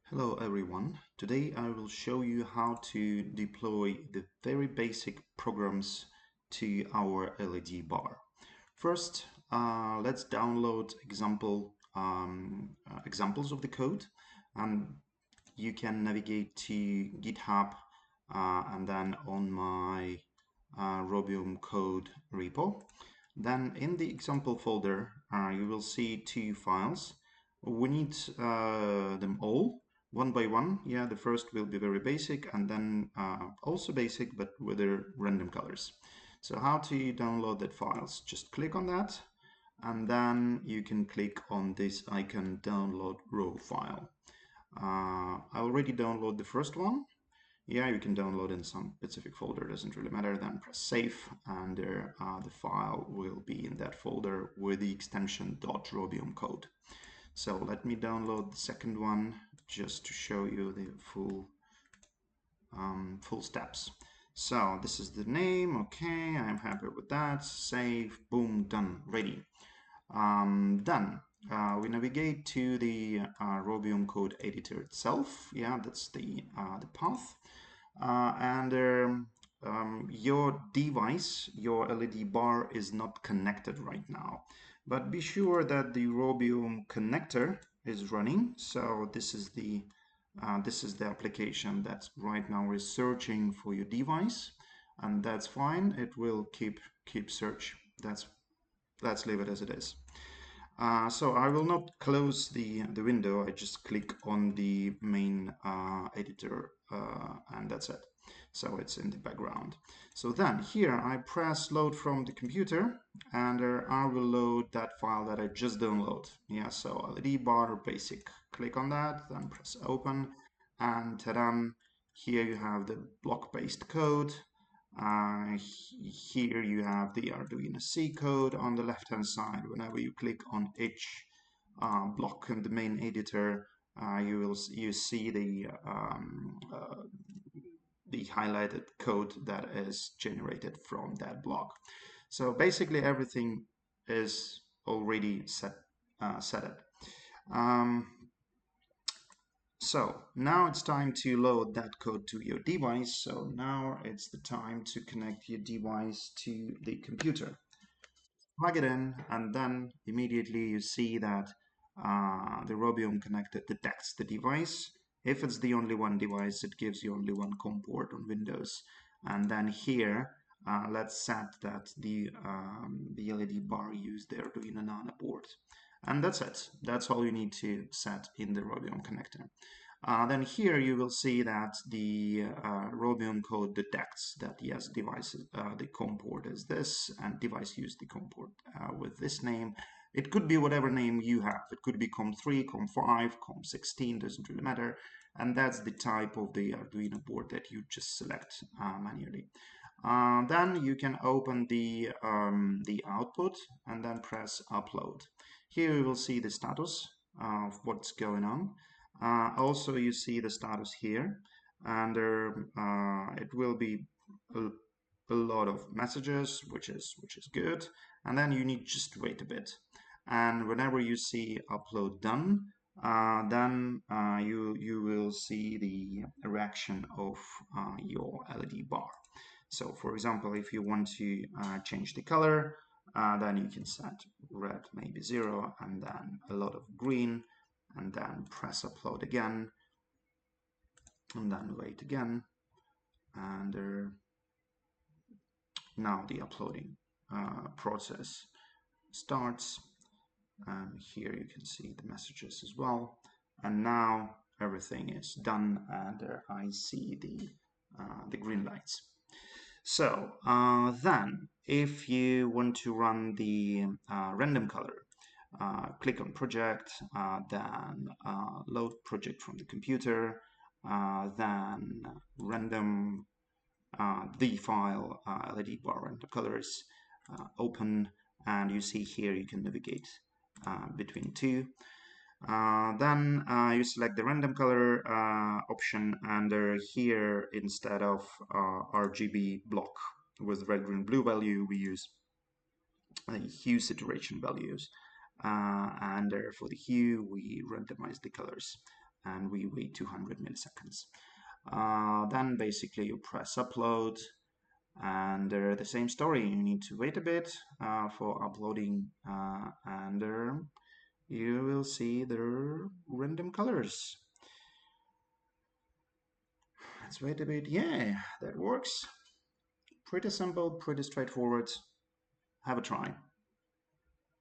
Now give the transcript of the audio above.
Hello everyone. Today I will show you how to deploy the very basic programs to our LED bar. First, let's download examples of the code, and you can navigate to GitHub and then on my Robium Code repo. Then in the example folder, you will see two files. We need them all one by one. Yeah, the first will be very basic and then also basic but with their random colors. So how to download that files? Just click on that and then you can click on this icon, download raw file. I already download the first one. Yeah, you can download in some specific folder, doesn't really matter. Then press save and the file will be in that folder with the extension .robium code. So let me download the second one just to show you the full steps. So this is the name. Okay, I'm happy with that. Save, boom, done, ready. Then we navigate to the Robium Code editor itself. Yeah, that's the path. Your device, your LED bar is not connected right now, but be sure that the Robium connector is running. So this is the application that right now is searching for your device, and that's fine. It will keep search. Let's leave it as it is. So I will not close the window. I just click on the main editor and that's it. So it's in the background. So then here I press load from the computer and I will load that file that I just downloaded. Yeah, so LED bar basic. Click on that, then press open and ta-da! Here you have the block-based code. Here you have the Arduino C code on the left hand side. Whenever you click on each block in the main editor, you see the highlighted code that is generated from that block. So basically everything is already set up. So now it's time to load that code to your device. So now it's the time to connect your device to the computer. Plug it in and then immediately you see that the Robium connector detects the device. If it's the only one device, it gives you only one COM port on Windows. And then here, let's set that the LED bar use the Arduino NANO board. And that's it. That's all you need to set in the Robium connector. Then here you will see that the Robium code detects that yes, the COM port is this, and device used the COM port with this name. It could be whatever name you have. It could be COM3, COM5, COM16, doesn't really matter. And that's the type of the Arduino board that you just select manually. Then you can open the output and then press upload. Here you will see the status of what's going on. Also, you see the status here, and it will be a lot of messages, which is good. And then you need just to wait a bit. And whenever you see upload done, then you will see the reaction of your LED bar. So, for example, if you want to change the color, then you can set red, maybe 0, and then a lot of green, and then press upload again, and then wait again, and now the uploading process starts, and here you can see the messages as well, and now everything is done, and I see the green lights. So then if you want to run the random color, click on project, then load project from the computer, then random the file LED bar random colors, open, and you see here you can navigate between two. Then you select the random color option, and here instead of RGB block with red, green, blue value, we use hue saturation values. And for the hue, we randomize the colors. and we wait 200 milliseconds. Then basically you press upload, and the same story. You need to wait a bit for uploading, and you will see the random colors. Let's wait a bit. Yeah, that works. Pretty simple, pretty straightforward. Have a try.